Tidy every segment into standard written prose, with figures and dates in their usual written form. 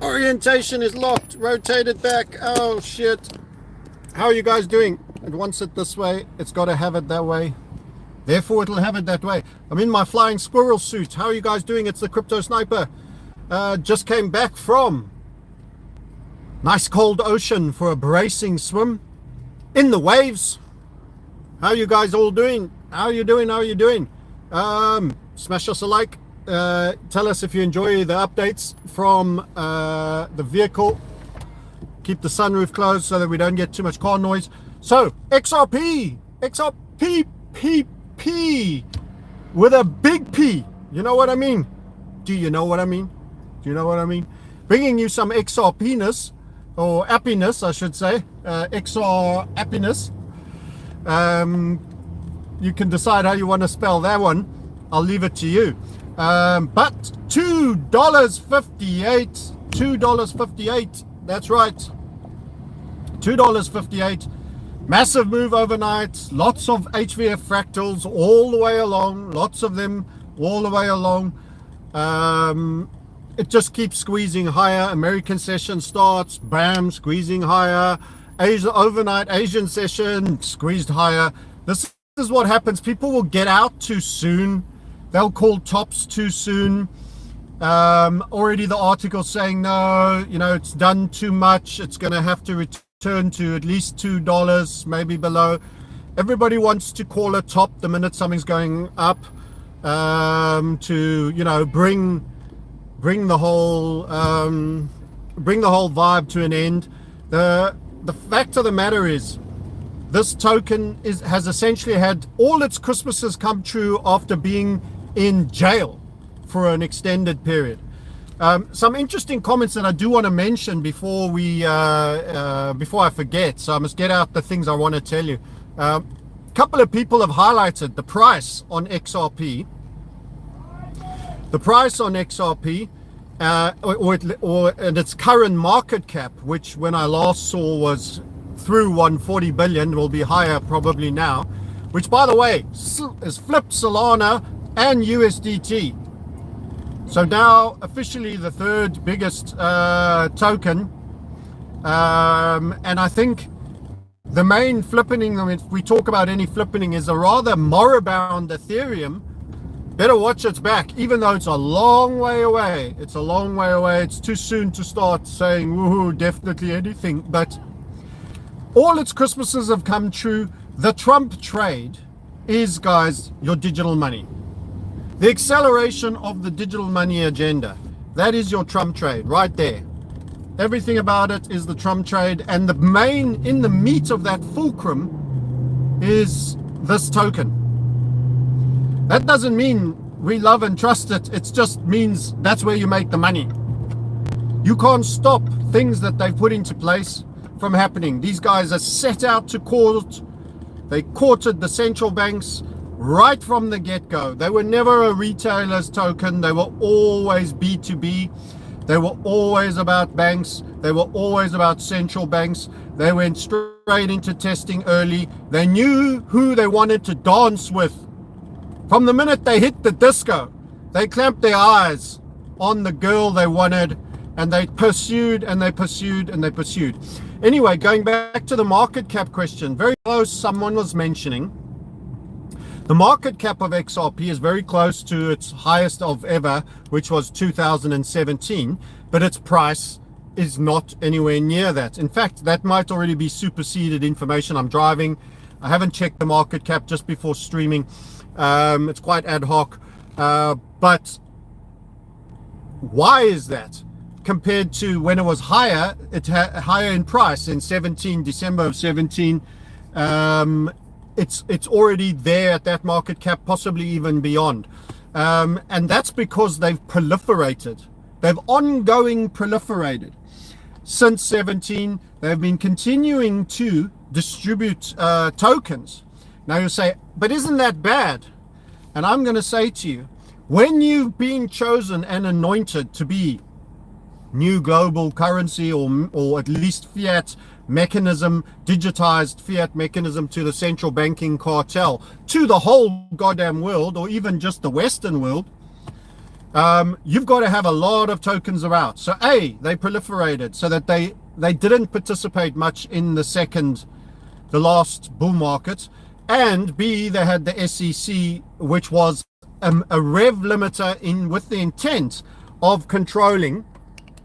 Orientation is locked. Rotate it back. Oh, shit. How are you guys doing? It wants it this way. It's got to have it that way. Therefore, it'll have it that way. I'm in my flying squirrel suit. How are you guys doing? It's the Crypto Sniper. Just came back from nice cold ocean for a bracing swim in the waves. How are you guys all doing? How are you doing? How are you doing? Smash us a like. Tell us if you enjoy the updates from the vehicle. Keep the sunroof closed so that we don't get too much car noise. So XRP P with a big P. You know what I mean? Do you know what I mean? Do you know what I mean? Bringing you some XRP-ness, or appiness, I should say. XR appiness. You can decide how you want to spell that one. I'll leave it to you. But $2.58. $2.58. That's right. $2.58. Massive move overnight. Lots of HVF fractals all the way along. Lots of them all the way along. It just keeps squeezing higher. American session starts. Bam, squeezing higher. Asia overnight Asian session squeezed higher. This is what happens. People will get out too soon. They'll call tops too soon. Already the article saying, no, it's done too much. It's going to have to return to at least $2, maybe below. Everybody wants to call a top the minute something's going up, to, bring the whole vibe to an end. The fact of the matter is, this token has essentially had all its Christmases come true after being in jail for an extended period. Some interesting comments that I do want to mention before I forget. So I must get out the things I want to tell you. A couple of people have highlighted the price on XRP. The price on XRP, and its current market cap, which when I last saw was through 140 billion, will be higher probably now, which by the way is flipped Solana and USDT. So now officially the third biggest token, and I think the main flippening, if we talk about any flippening, is a rather moribund Ethereum. Better watch its back, even though it's a long way away. It's a long way away. It's too soon to start saying, woohoo, definitely anything. But all its Christmases have come true. The Trump trade is, guys, your digital money. The acceleration of the digital money agenda. That is your Trump trade right there. Everything about it is the Trump trade. And the main, in the meat of that fulcrum, is this token. That doesn't mean we love and trust it. It just means that's where you make the money. You can't stop things that they've put into place from happening. These guys are set out to court. They courted the central banks right from the get-go. They were never a retailer's token. They were always B2B. They were always about banks. They were always about central banks. They went straight into testing early. They knew who they wanted to dance with. From the minute they hit the disco, they clamped their eyes on the girl they wanted, and they pursued and they pursued and they pursued. Anyway, going back to the market cap question, very close, someone was mentioning, the market cap of XRP is very close to its highest of ever, which was 2017, but its price is not anywhere near that. In fact, that might already be superseded information. I'm driving. I haven't checked the market cap just before streaming. It's quite ad hoc. But why is that? Compared to when it was higher, higher in price in December of 17, it's already there at that market cap, possibly even beyond. And that's because they've proliferated. They've ongoing proliferated. Since 17, they've been continuing to distribute tokens. Now you say, but isn't that bad? And I'm going to say to you, when you've been chosen and anointed to be new global currency, or at least fiat mechanism, digitized fiat mechanism to the central banking cartel, to the whole goddamn world, or even just the Western world, you've got to have a lot of tokens around. So A, they proliferated so that they didn't participate much in the last bull market, and B, they had the SEC, which was a rev limiter with the intent of controlling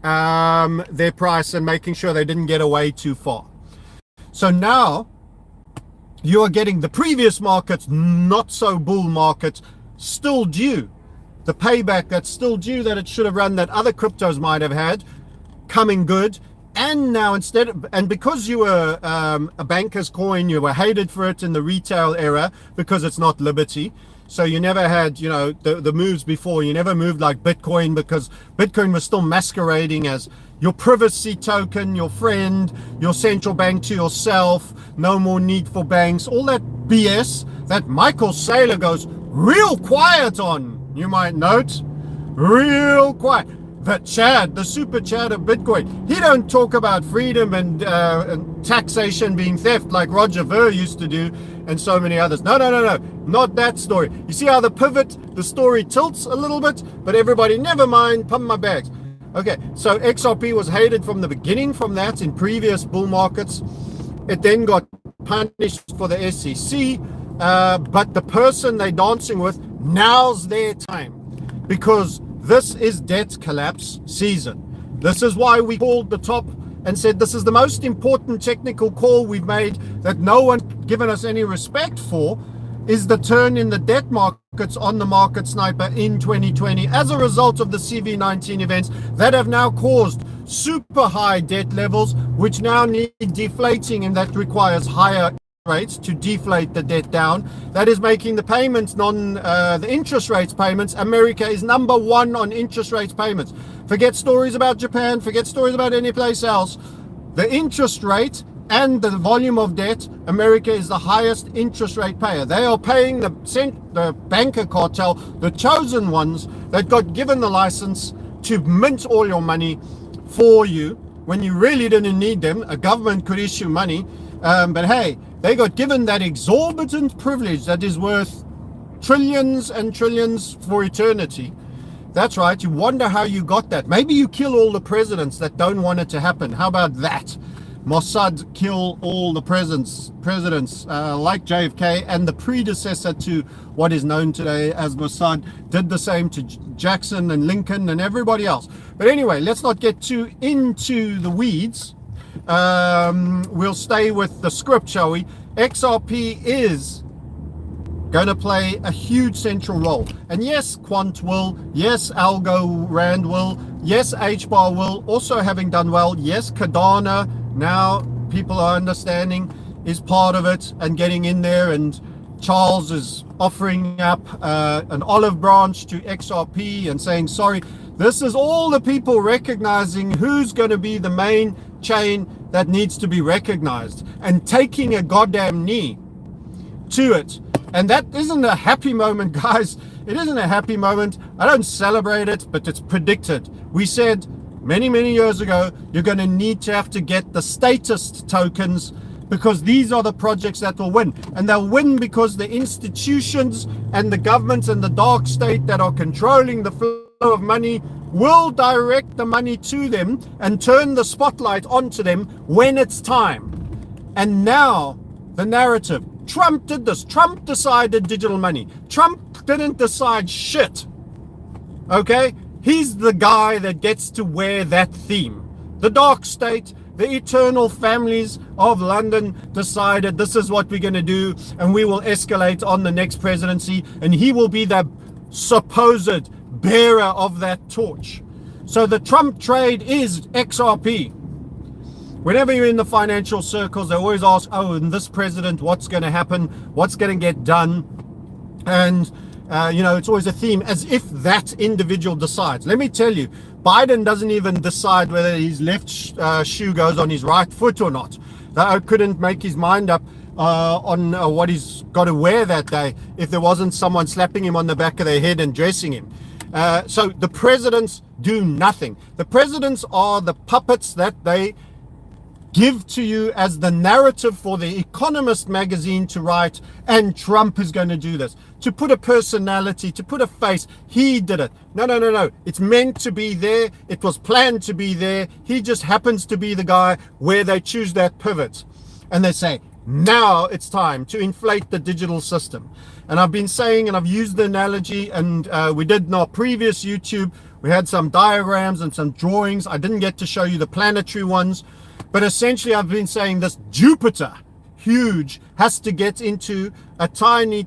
their price and making sure they didn't get away too far. So now you are getting the previous markets, not so bull market, still due. The payback that's still due that it should have run, that other cryptos might have had, coming good. And now and because you were a banker's coin, you were hated for it in the retail era because it's not Liberty. So you never had, the moves before. You never moved like Bitcoin because Bitcoin was still masquerading as your privacy token, your friend, your central bank to yourself, no more need for banks, all that BS that Michael Saylor goes real quiet on, you might note, real quiet. The super Chad of Bitcoin, he don't talk about freedom and taxation being theft like Roger Ver used to do and so many others. No, not that story. You see how the story tilts a little bit, but everybody, never mind, pump my bags. Okay, so XRP was hated from the beginning from that in previous bull markets. It then got punished for the SEC, but the person they're dancing with, now's their time, because this is debt collapse season. This is why we called the top and said this is the most important technical call we've made that no one given us any respect for, is the turn in the debt markets on the market sniper in 2020 as a result of the CV19 events that have now caused super high debt levels, which now need deflating, and that requires higher rates to deflate the debt down. That is making the payments the interest rates payments. America is number one on interest rates payments. Forget stories about Japan, forget stories about any place else. The interest rate and the volume of debt, America is the highest interest rate payer. They are paying the banker cartel, the chosen ones that got given the license to mint all your money for you when you really didn't need them. A government could issue money, but hey, they got given that exorbitant privilege that is worth trillions and trillions for eternity. That's right. You wonder how you got that. Maybe you kill all the presidents that don't want it to happen. How about that? Mossad kill all the presidents like JFK, and the predecessor to what is known today as Mossad did the same to Jackson and Lincoln and everybody else. But anyway, let's not get too into the weeds. We'll stay with the script, shall we? XRP is going to play a huge central role. And yes, Quant will. Yes, Algo Rand will. Yes, HBAR will. Also having done well. Yes, Cardano, now people are understanding, is part of it and getting in there. And Charles is offering up an olive branch to XRP and saying, sorry, this is all the people recognizing who's going to be the main chain that needs to be recognized and taking a goddamn knee to it. And that isn't a happy moment, guys. It isn't a happy moment. I don't celebrate it, but it's predicted. We said many, many years ago, you're going to have to get the status tokens, because these are the projects that will win. And they'll win because the institutions and the governments and the dark state that are controlling the flow of money will direct the money to them and turn the spotlight onto them when it's time. And now the narrative, Trump did this. Trump decided digital money. Trump didn't decide shit. Okay? He's the guy that gets to wear that theme. The dark state, the eternal families of London decided this is what we're going to do, and we will escalate on the next presidency, and he will be the supposed bearer of that torch. So the Trump trade is XRP. Whenever you're in the financial circles, they always ask, oh, and this president, what's going to happen? What's going to get done? And, it's always a theme, as if that individual decides. Let me tell you, Biden doesn't even decide whether his left shoe goes on his right foot or not. They couldn't make his mind up on what he's got to wear that day if there wasn't someone slapping him on the back of their head and dressing him. So the presidents do nothing. The presidents are the puppets that they give to you as the narrative for the Economist magazine to write, and Trump is going to do this, to put a personality, to put a face. He did it. No. It's meant to be there. It was planned to be there. He just happens to be the guy where they choose that pivot. And they say, now it's time to inflate the digital system. And I've been saying, and I've used the analogy, and we did in our previous YouTube, we had some diagrams and some drawings. I didn't get to show you the planetary ones, but essentially I've been saying this Jupiter, huge, has to get into a tiny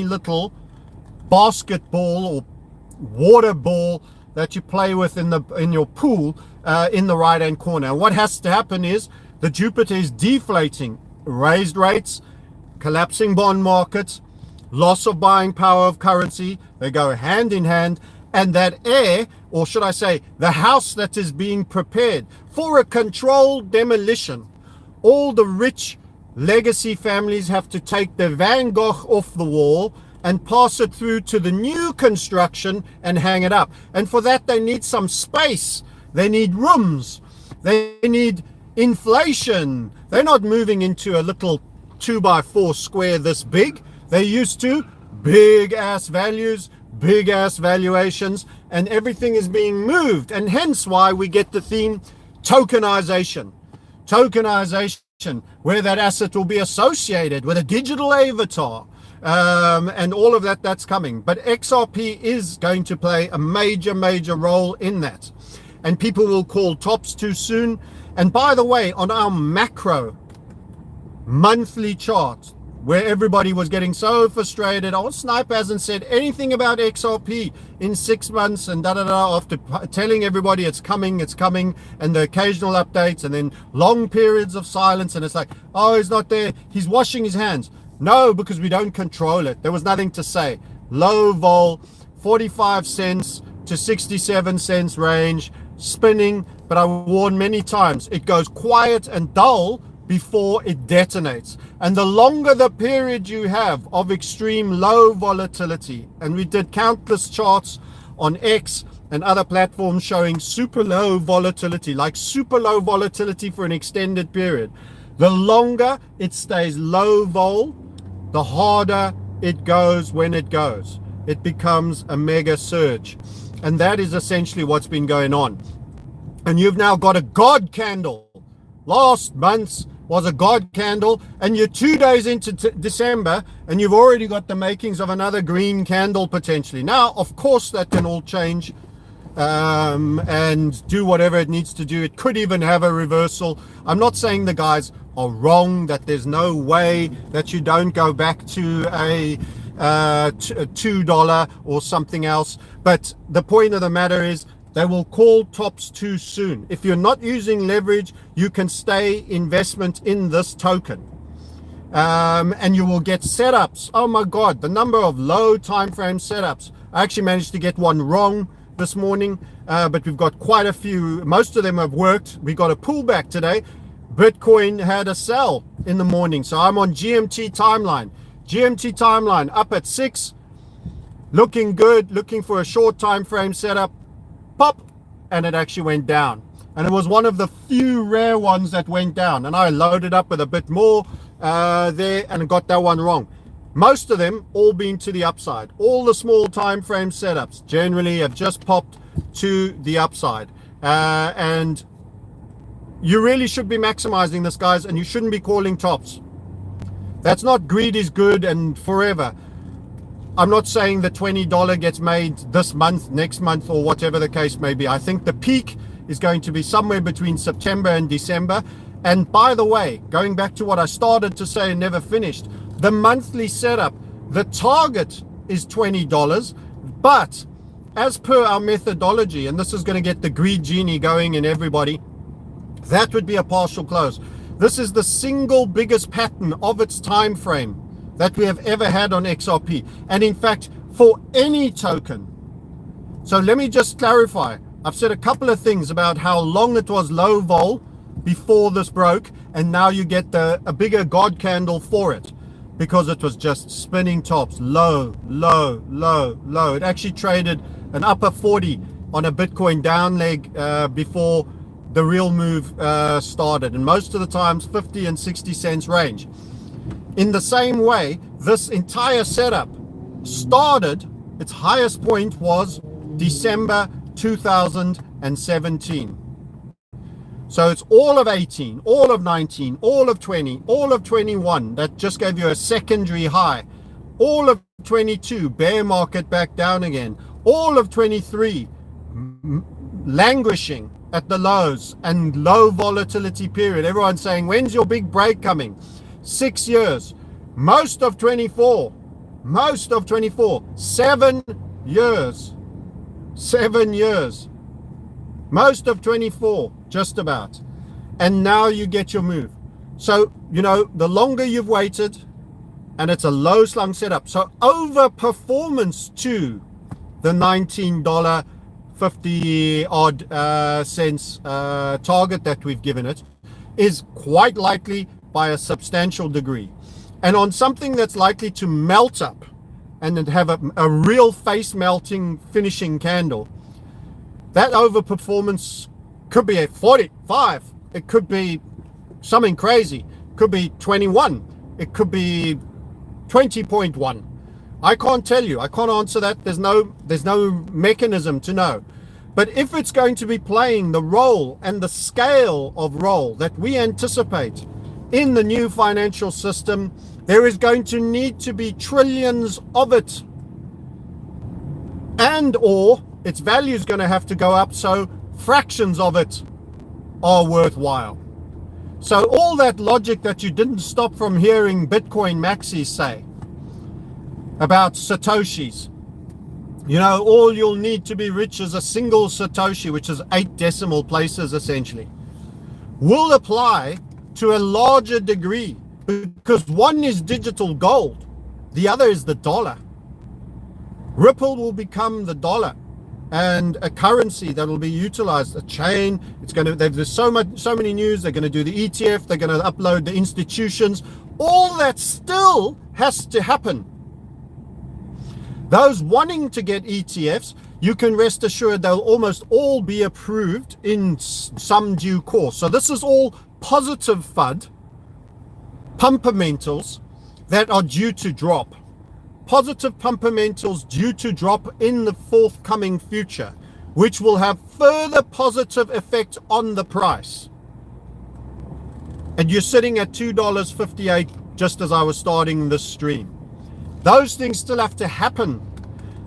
little basketball or water ball that you play with in your pool in the right hand corner. And what has to happen is the Jupiter is deflating, raised rates, collapsing bond markets, loss of buying power of currency. They go hand in hand. And that air, or should I say, the house that is being prepared for a controlled demolition, all the rich legacy families have to take their Van Gogh off the wall and pass it through to the new construction and hang it up. And for that, they need some space. They need rooms. They need inflation. They're not moving into a little 2x4 square this big. They're used to big ass values, big ass valuations, and everything is being moved. And hence why we get the theme tokenization. Tokenization, where that asset will be associated with a digital avatar, and all of that's coming. But XRP is going to play a major role in that. And people will call tops too soon. And by the way, on our macro monthly chart, where everybody was getting so frustrated, Snipe hasn't said anything about XRP in 6 months and after telling everybody it's coming, and the occasional updates, and then long periods of silence, and it's like, oh, he's not there, he's washing his hands. No, because we don't control it. There was nothing to say. Low vol, 45 cents to 67 cents range, spinning, but I warned many times, it goes quiet and dull before it detonates. And the longer the period you have of extreme low volatility, and we did countless charts on X and other platforms showing super low volatility, like super low volatility for an extended period, the longer it stays low vol, the harder it goes when it goes. It becomes a mega surge. And that is essentially what's been going on. And you've now got a God candle. Last month's was a God candle, and you're 2 days into December, and you've already got the makings of another green candle potentially. Now, of course, that can all change and do whatever it needs to do. It could even have a reversal. I'm not saying the guys are wrong, that there's no way that you don't go back to a $2 or something else. But the point of the matter is, they will call tops too soon. If you're not using leverage, you can stay investment in this token. And you will get setups. Oh my God, the number of low time frame setups. I actually managed to get one wrong this morning, but we've got quite a few. Most of them have worked. We got a pullback today. Bitcoin had a sell in the morning. So I'm on GMT timeline. GMT timeline up at 6. Looking good, looking for a short time frame setup. Pop, and it actually went down, and it was one of the few rare ones that went down, and I loaded up with a bit more there and got that one wrong. Most of them all been to the upside. All the small time frame setups generally have just popped to the upside, and you really should be maximizing this, guys, and you shouldn't be calling tops. That's not greed is good and forever. I'm not saying the $20 gets made this month, next month, or whatever the case may be. I think the peak is going to be somewhere between September and December. And by the way, going back to what I started to say and never finished, the monthly setup, the target is $20. But as per our methodology, and this is going to get the greed genie going in everybody, that would be a partial close. This is the single biggest pattern of its time frame that we have ever had on XRP, and in fact for any token. So let me just clarify. I've said a couple of things about how long it was low vol before this broke, and now you get a bigger God candle for it because it was just spinning tops, low. It actually traded an upper 40 on a Bitcoin down leg before the real move started, and most of the times 50 and 60 cents range. In the same way, this entire setup started, its highest point was December 2017. So it's all of 18, all of 19, all of 20, all of 21. That just gave you a secondary high. All of 22, bear market back down again. All of 23, languishing at the lows and low volatility period. Everyone's saying, when's your big break coming? 6 years. Most of 24. 7 years. 7 years. Most of 24, just about. And now you get your move. So, you know, the longer you've waited, and it's a low slung setup. So overperformance to the $19.50 odd cents target that we've given it is quite likely by a substantial degree. And on something that's likely to melt up and then have a real face melting finishing candle, that overperformance could be at 45. It could be something crazy. It could be 21. It could be 20.1. I can't tell you. I can't answer that. There's no mechanism to know. But if it's going to be playing the role and the scale of role that we anticipate in the new financial system, there is going to need to be trillions of it. And or its value is going to have to go up, so fractions of it are worthwhile. So all that logic that you didn't stop from hearing Bitcoin maxis say about Satoshis, you know, all you'll need to be rich is a single Satoshi, which is 8 decimal places essentially, will apply to a larger degree, because one is digital gold, the other is the dollar. Ripple will become the dollar and a currency that will be utilized, a chain. It's going to, there's so many news. They're going to do the ETF, they're going to upload the institutions. All that still has to happen. Those wanting to get ETFs, you can rest assured they'll almost all be approved in some due course. So this is all positive FUD, pumpermentals that are due to drop. Positive pumpermentals due to drop in the forthcoming future, which will have further positive effect on the price. And you're sitting at $2.58 just as I was starting this stream. Those things still have to happen.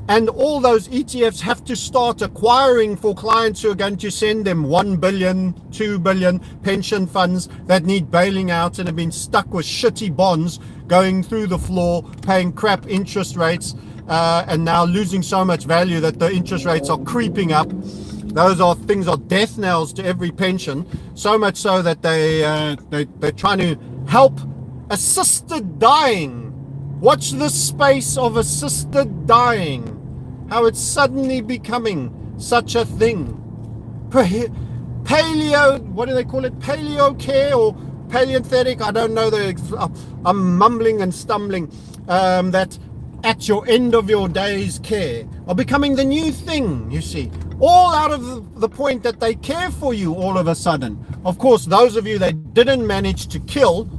And all those ETFs have to start acquiring for clients who are going to send them 1 billion, 2 billion pension funds that need bailing out and have been stuck with shitty bonds going through the floor, paying crap interest rates, and now losing so much value that the interest rates are creeping up. Those are things are death knells to every pension, so much so that they're trying to help assisted dying. Watch this space of assisted dying, how it's suddenly becoming such a thing. Paleo, what do they call it? Paleo care or paleothetic? I don't know. I'm mumbling and stumbling. That at your end of your days care are becoming the new thing, you see. All out of the point that they care for you all of a sudden. Of course, those of you that didn't manage to kill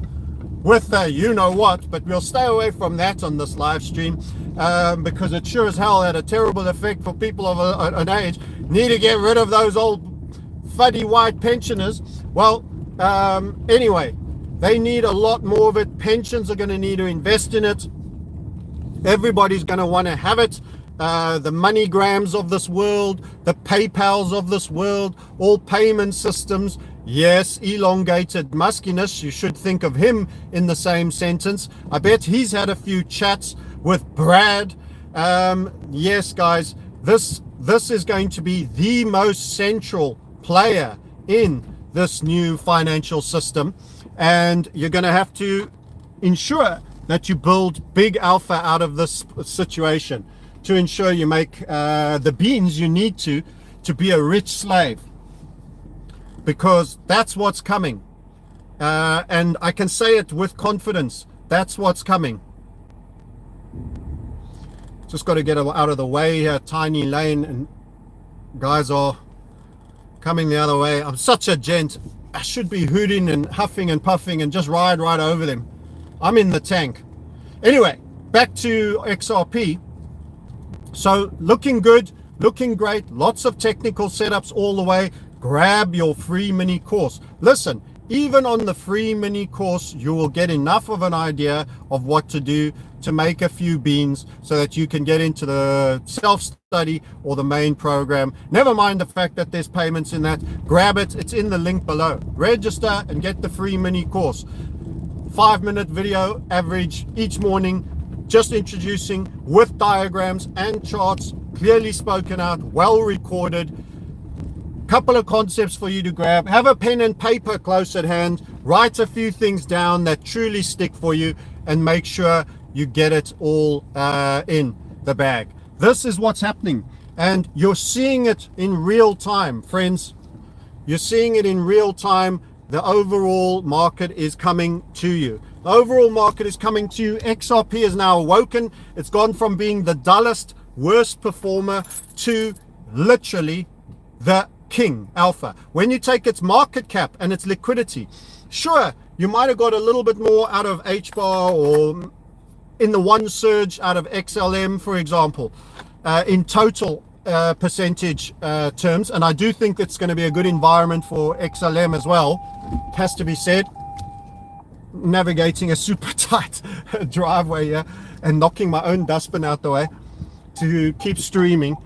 with you know what, but we'll stay away from that on this live stream because it sure as hell had a terrible effect for people of an age. Need to get rid of those old fuddy white pensioners. Well, anyway, they need a lot more of it. Pensions are going to need to invest in it. Everybody's going to want to have it. The MoneyGrams of this world, the PayPals of this world, all payment systems. Yes, elongated muskiness. You should think of him in the same sentence. I bet he's had a few chats with Brad. Yes, guys, this is going to be the most central player in this new financial system. And you're going to have to ensure that you build big alpha out of this situation to ensure you make the beans you need to be a rich slave. Because that's what's coming. And I can say it with confidence. That's what's coming. Just got to get out of the way here, tiny lane. And guys are coming the other way. I'm such a gent. I should be hooting and huffing and puffing and just ride right over them. I'm in the tank. Anyway, back to XRP. So looking good, looking great. Lots of technical setups all the way. Grab your free mini course. Listen, even on the free mini course, you will get enough of an idea of what to do to make a few beans so that you can get into the self-study or the main program. Never mind the fact that there's payments in that. Grab it. It's in the link below. Register and get the free mini course. 5-minute video average each morning, just introducing with diagrams and charts, clearly spoken out, well recorded. Couple of concepts for you to grab. Have a pen and paper close at hand. Write a few things down that truly stick for you and make sure you get it all in the bag. This is what's happening, and you're seeing it in real time, friends. You're seeing it in real time. The overall market is coming to you. The overall market is coming to you. XRP is now awoken. It's gone from being the dullest, worst performer to literally the king alpha. When you take its market cap and its liquidity, sure, you might have got a little bit more out of HBAR or in the one surge out of XLM, for example, in total percentage terms. And I do think it's going to be a good environment for XLM as well. It has to be said. Navigating a super tight driveway here and knocking my own dustbin out the way to keep streaming.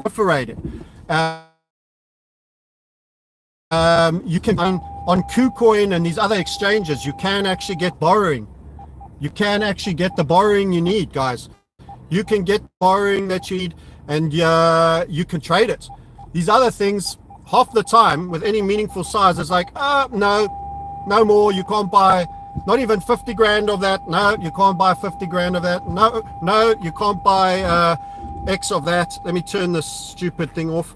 Perforated. You can on KuCoin and these other exchanges, you can actually get borrowing. You can actually get the borrowing you need, guys. You can get borrowing that you need, and you can trade it. These other things, half the time, with any meaningful size, it's like, no more. You can't buy not even 50 grand of that. No, you can't buy 50 grand of that. No, you can't buy X of that. Let me turn this stupid thing off.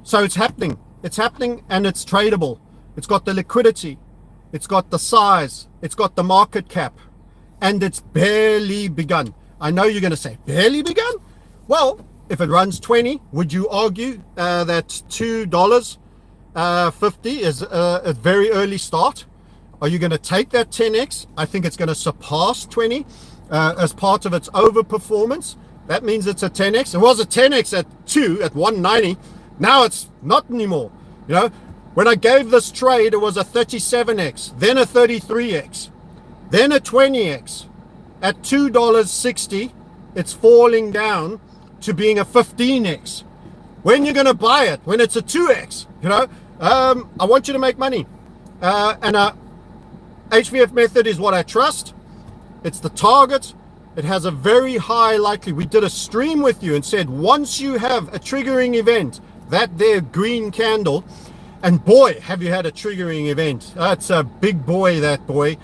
So it's happening. It's happening, and it's tradable. It's got the liquidity. It's got the size. It's got the market cap. And it's barely begun. I know you're going to say, barely begun? Well, if it runs 20, would you argue that $2.50 is a very early start? Are you going to take that 10x? I think it's going to surpass 20 as part of its overperformance. That means it's a 10x. It was a 10x at 190. Now it's not anymore. You know, when I gave this trade, it was a 37x, then a 33x, then a 20x. At $2.60, it's falling down to being a 15x. When you're going to buy it? When it's a 2x, you know? I want you to make money. And HVF method is what I trust. It's the target. It has a very high likelihood. We did a stream with you and said, once you have a triggering event, that there green candle, and boy, have you had a triggering event. That's a big boy, that boy.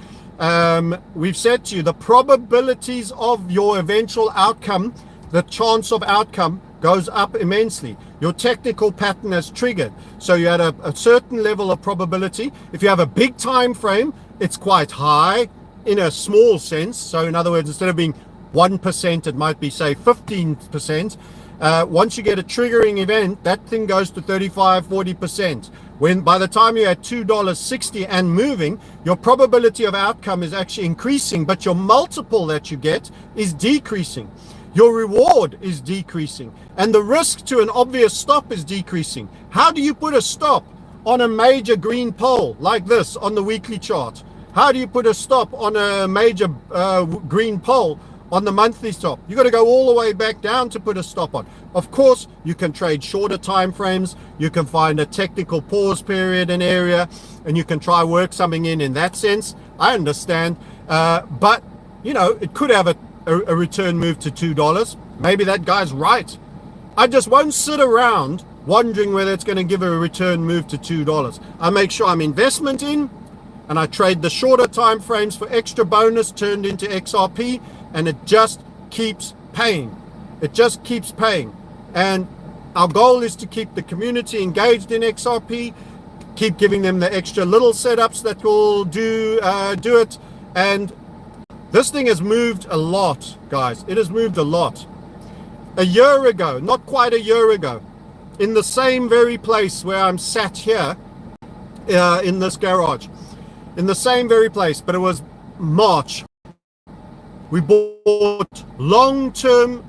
We've said to you, the probabilities of your eventual outcome, the chance of outcome goes up immensely. Your technical pattern has triggered. So you had a certain level of probability. If you have a big time frame, it's quite high in a small sense. So in other words, instead of being 1%, it might be, say, 15%. Once you get a triggering event, that thing goes to 35, 40%. When by the time you're at $2.60 and moving, your probability of outcome is actually increasing, but your multiple that you get is decreasing. Your reward is decreasing, and the risk to an obvious stop is decreasing. How do you put a stop on a major green pole like this on the weekly chart? How do you put a stop on a major green pole on the monthly stop? You got to go all the way back down to put a stop on. Of course, you can trade shorter time frames. You can find a technical pause period and area, and you can try work something in that sense. I understand, but you know, it could have a return move to $2. Maybe that guy's right. I just won't sit around wondering whether it's going to give a return move to $2. I make sure I'm investment in, and I trade the shorter time frames for extra bonus turned into XRP, and it just keeps paying. It just keeps paying. And our goal is to keep the community engaged in XRP, keep giving them the extra little setups that will do it. And this thing has moved a lot, guys. It has moved a lot. a year ago, not quite a year ago, in the same very place where I'm sat here, in this garage, in the same very place, but it was March. We bought long-term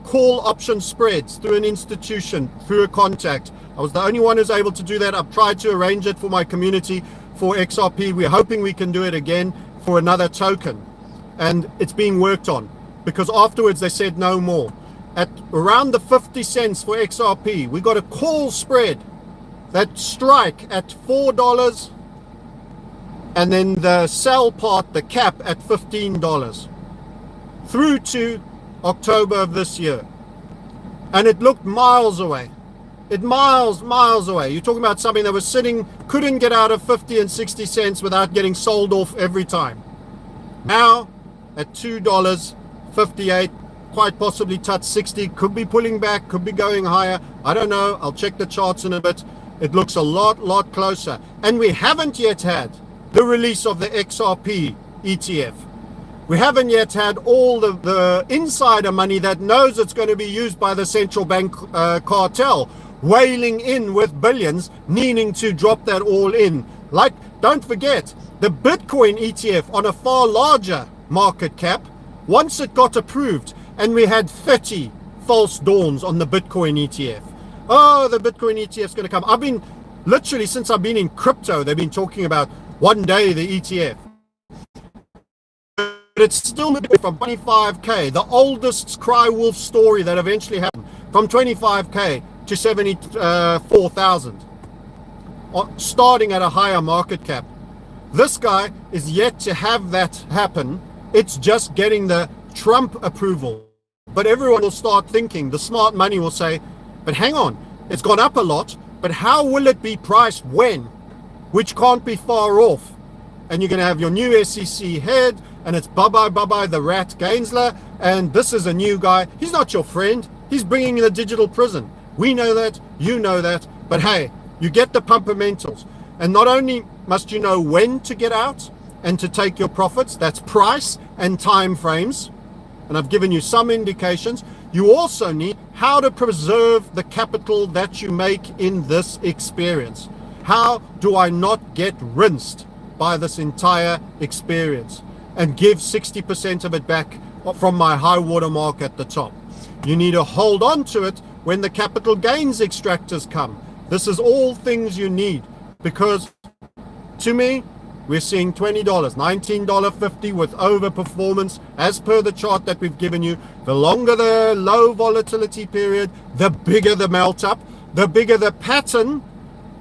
call option spreads through an institution, through a contact. I was the only one who's able to do that. I've tried to arrange it for my community for XRP. We're hoping we can do it again for another token. And it's being worked on, because afterwards they said no more. At around the 50 cents for XRP, we got a call spread that strike at $4, and then the sell part, the cap, at $15 through to October of this year. And it looked miles away. Miles away. You're talking about something that was sitting, couldn't get out of 50 and 60 cents without getting sold off every time. Now at $2.58, quite possibly touch 60, could be pulling back, could be going higher. I don't know. I'll check the charts in a bit. It looks a lot closer. And we haven't yet had the release of the XRP ETF. We haven't yet had all the insider money that knows it's going to be used by the central bank cartel, wailing in with billions, needing to drop that all in. Like, don't forget, the Bitcoin ETF on a far larger market cap, once it got approved, and we had 30 false dawns on the Bitcoin ETF. Oh, the Bitcoin ETF is going to come. I've been, literally, since I've been in crypto, they've been talking about one day the ETF. But it's still moving from 25K, the oldest cry wolf story that eventually happened, from 25K to 74,000, starting at a higher market cap. This guy is yet to have that happen. It's just getting the Trump approval. But everyone will start thinking, the smart money will say, but hang on, it's gone up a lot, but how will it be priced when? Which can't be far off. And you're going to have your new SEC head, and it's bye-bye the rat Gainsler, and this is a new guy. He's not your friend. He's bringing in a digital prison. We know that, you know that, but hey, you get the fundamentals. And not only must you know when to get out and to take your profits, that's price and time frames, and I've given you some indications. You also need how to preserve the capital that you make in this experience. How do I not get rinsed by this entire experience and give 60% of it back from my high water mark at the top? You need to hold on to it when the capital gains extractors come. This is all things you need, because to me, we're seeing $20, $19.50 with overperformance as per the chart that we've given you. The longer the low volatility period, the bigger the melt up, the bigger the pattern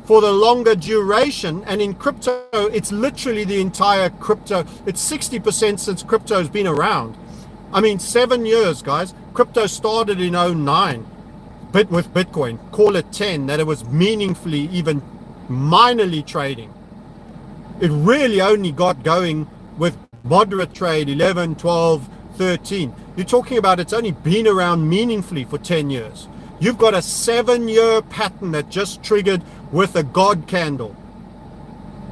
for the longer duration. And in crypto, it's literally the entire crypto. It's 60% since crypto has been around. I mean, 7 years, guys. Crypto started in 2009. But with Bitcoin, call it 10, that it was meaningfully, even minorly trading. It really only got going with moderate trade, 11, 12, 13. You're talking about it's only been around meaningfully for 10 years. You've got a 7-year pattern that just triggered with a God candle.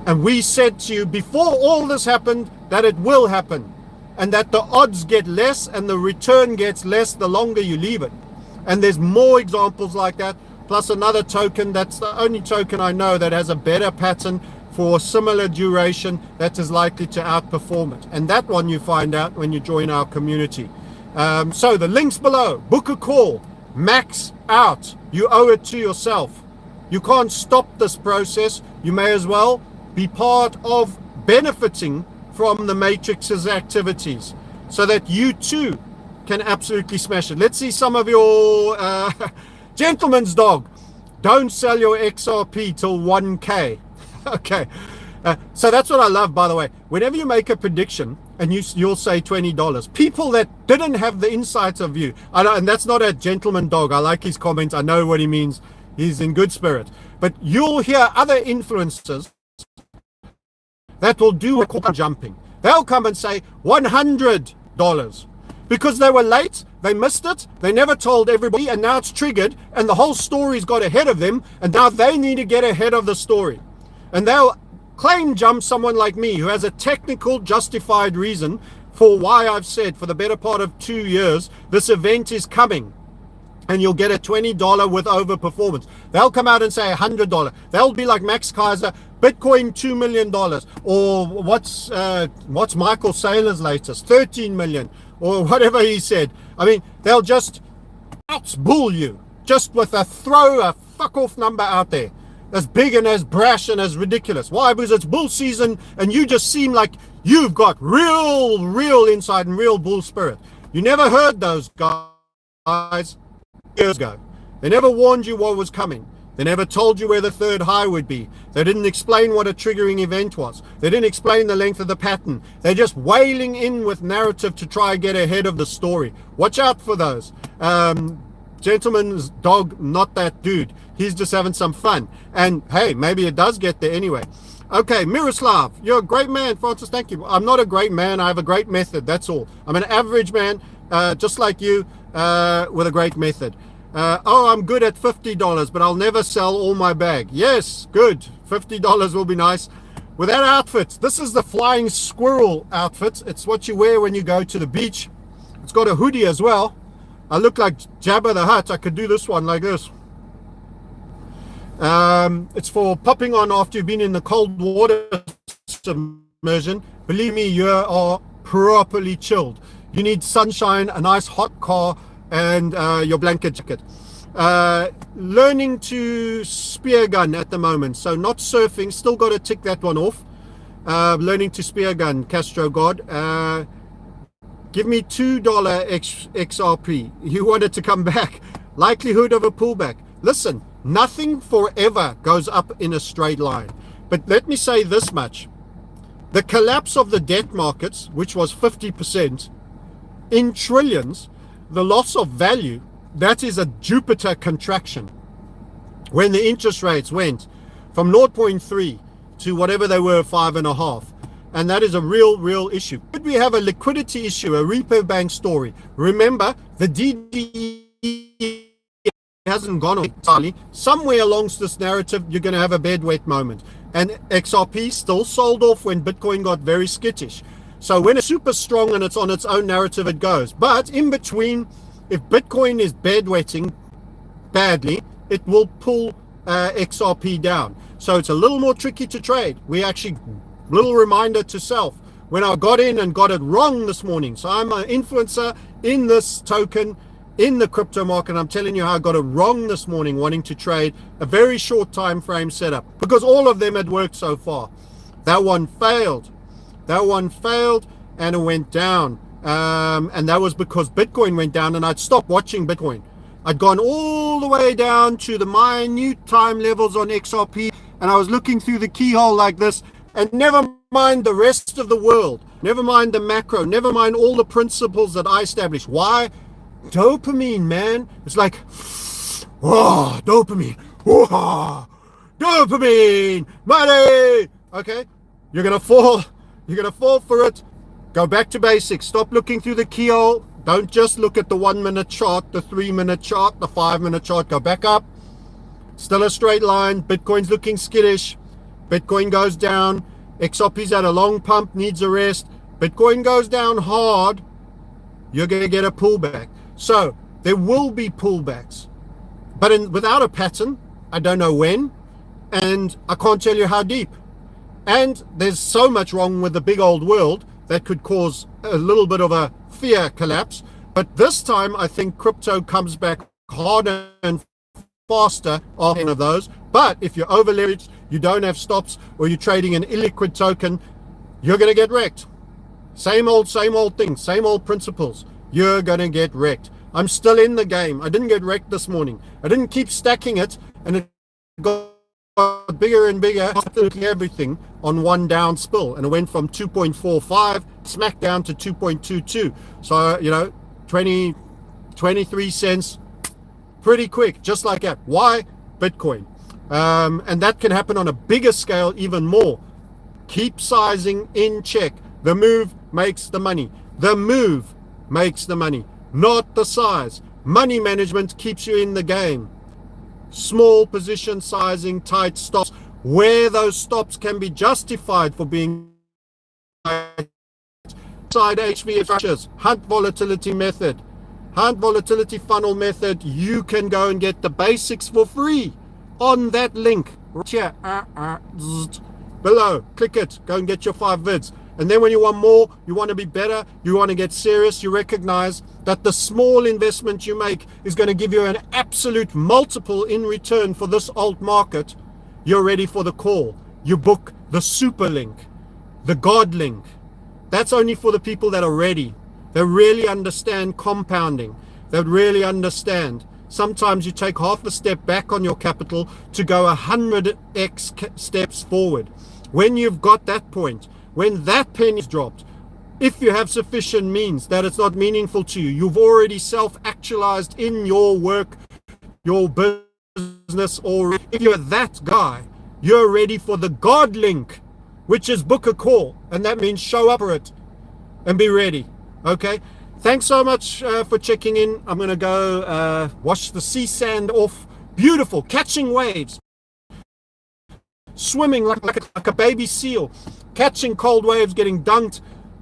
And we said to you before all this happened that it will happen, and that the odds get less and the return gets less the longer you leave it. And there's more examples like that, plus another token. That's the only token I know that has a better pattern for similar duration that is likely to outperform it. And that one you find out when you join our community. So the links below, book a call, max out. You owe it to yourself. You can't stop this process. You may as well be part of benefiting from the Matrix's activities so that you too can absolutely smash it. Let's see some of your gentleman's dog. Don't sell your XRP till 1K. Okay. So that's what I love, by the way. Whenever you make a prediction and you'll say $20, people that didn't have the insights of you, and that's not a gentleman dog. I like his comments. I know what he means. He's in good spirit. But you'll hear other influencers that will do a jumping. They'll come and say $100. Because they were late, they missed it, they never told everybody, and now it's triggered, and the whole story's got ahead of them, and now they need to get ahead of the story. And they'll claim jump someone like me who has a technical justified reason for why I've said for the better part of 2 years, this event is coming. and you'll get a $20 with overperformance. They'll come out and say $100. They'll be like Max Kaiser, Bitcoin $2 million, or what's Michael Saylor's latest, 13 million, or whatever he said. I mean, they'll just outbull you just with throw a fuck off number out there, as big and as brash and as ridiculous. Why? Because it's bull season and you just seem like you've got real insight and real bull spirit. You never heard those guys years ago. They never warned you what was coming. They never told you where the third high would be. They didn't explain what a triggering event was. They didn't explain the length of the pattern. They're just wailing in with narrative to try and get ahead of the story. Watch out for those. Gentleman's dog, not that dude. He's just having some fun. And hey, maybe it does get there anyway. Okay, Miroslav, you're a great man. Francis, thank you. I'm not a great man. I have a great method. That's all. I'm an average man, just like you, with a great method. I'm good at $50, but I'll never sell all my bag. Yes, good. $50 will be nice. With that outfit, this is the flying squirrel outfit. It's what you wear when you go to the beach. It's got a hoodie as well. I look like Jabba the Hutt. I could do this one like this. It's for popping on after you've been in the cold water submersion. Believe me, you are properly chilled. You need sunshine, a nice hot car, and your blanket jacket. Learning to spear gun at the moment, so not surfing. Still got to tick that one off. Learning to spear gun, Castro God. Give me $2 XRP. You want it to come back. Likelihood of a pullback. Listen, nothing forever goes up in a straight line. But let me say this much. The collapse of the debt markets, which was 50%, in trillions, the loss of value, that is a Jupiter contraction. When the interest rates went from 0.3 to whatever they were, 5.5. And that is a real issue. Could we have a liquidity issue, a repo bank story? Remember, the DDE hasn't gone entirely. Somewhere along this narrative, you're going to have a bedwet moment. And XRP still sold off when Bitcoin got very skittish. So when it's super strong and it's on its own narrative, it goes. But in between, if Bitcoin is bedwetting badly, it will pull XRP down. So it's a little more tricky to trade. We actually... Little reminder to self, when I got in and got it wrong this morning. So I'm an influencer in this token, in the crypto market. I'm telling you how I got it wrong this morning, wanting to trade a very short time frame setup, because all of them had worked so far. That one failed. And it went down. And that was because Bitcoin went down, and I'd stopped watching Bitcoin. I'd gone all the way down to the minute time levels on XRP, and I was looking through the keyhole like this. And never mind the rest of the world, never mind the macro, never mind all the principles that I established. Why? Dopamine, man. It's like, oh, dopamine. Oh, dopamine. Money. Okay? You're going to fall. You're going to fall for it. Go back to basics. Stop looking through the keyhole. Don't just look at the 1 minute chart, the 3 minute chart, the 5 minute chart. Go back up. Still a straight line. Bitcoin's looking skittish. Bitcoin goes down, XRP's at a long pump, needs a rest. Bitcoin goes down hard, you're going to get a pullback. So there will be pullbacks, but without a pattern, I don't know when, and I can't tell you how deep. And there's so much wrong with the big old world that could cause a little bit of a fear collapse. But this time, I think crypto comes back harder and faster off one of those. But if you're over leveraged, you don't have stops, or you're trading an illiquid token, you're going to get wrecked. Same old thing, same old principles. You're going to get wrecked. I'm still in the game. I didn't get wrecked this morning. I didn't keep stacking it, and it got bigger and bigger, absolutely everything on one down spill. And it went from 2.45 smack down to 2.22. So, 23 cents pretty quick, just like that. Why? Bitcoin. And that can happen on a bigger scale even more. Keep sizing in check. The move makes the money. The move makes the money, not the size. Money management keeps you in the game. Small position sizing, tight stops, where those stops can be justified for being side HV structures, hunt volatility method. high volatility funnel method, you can go and get the basics for free on that link right here. Below. Click it. Go and get your 5 vids. And then when you want more, you want to be better, you want to get serious, you recognize that the small investment you make is going to give you an absolute multiple in return for this alt market. You're ready for the call. You book the super link, the God link. That's only for the people that are ready. They really understand compounding. They really understand. Sometimes you take half a step back on your capital to go 100x steps forward. When you've got that point, when that penny's dropped, if you have sufficient means that it's not meaningful to you, you've already self-actualized in your work, your business, or if you're that guy, you're ready for the God link, which is book a call. And that means show up for it and be ready. Okay? Thanks so much for checking in. I'm going to go wash the sea sand off. Beautiful. Catching waves. Swimming like a baby seal. Catching cold waves, getting dunked.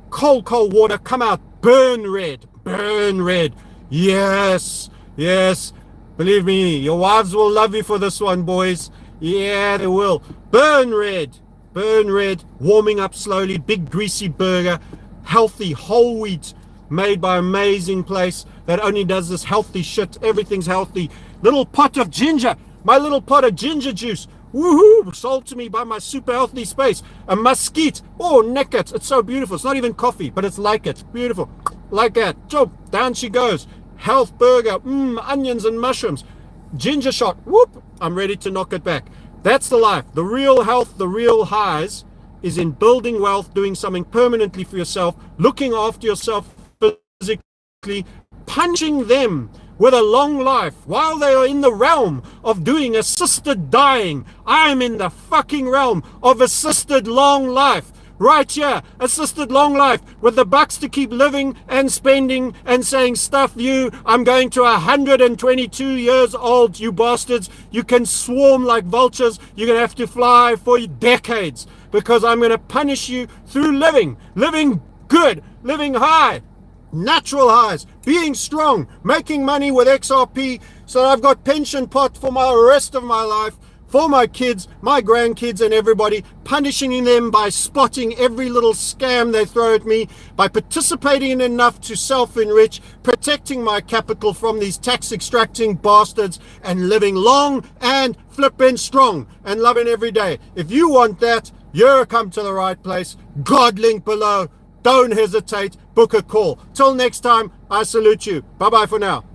Cold water. Come out. Burn red. Burn red. Yes. Yes. Believe me, your wives will love you for this one, boys. Yeah, they will. Burn red. Burn red. Warming up slowly. Big greasy burger. Healthy whole wheat. Made by amazing place that only does this healthy shit. Everything's healthy. Little pot of ginger. My little pot of ginger juice. Woohoo! Sold to me by my super healthy space. A mesquite. Oh, neck it. It's so beautiful. It's not even coffee, but it's like it. Beautiful. Like that. Chop. Down she goes. Health burger. Onions and mushrooms. Ginger shot. Whoop. I'm ready to knock it back. That's the life. The real health, the real highs is in building wealth, doing something permanently for yourself, looking after yourself physically, punching them with a long life while they are in the realm of doing assisted dying. I'm in the fucking realm of assisted long life. Right here, assisted long life with the bucks to keep living and spending and saying, stuff you, I'm going to 122 years old, you bastards. You can swarm like vultures. You're going to have to fly for decades because I'm going to punish you through living good, living high. Natural highs, being strong, making money with XRP so I've got pension pot for my rest of my life, for my kids, my grandkids and everybody, punishing them by spotting every little scam they throw at me, by participating in enough to self-enrich, protecting my capital from these tax-extracting bastards and living long and flippin' strong and loving every day. If you want that, you're come to the right place. God link below. Don't hesitate. Book a call. Till next time, I salute you. Bye-bye for now.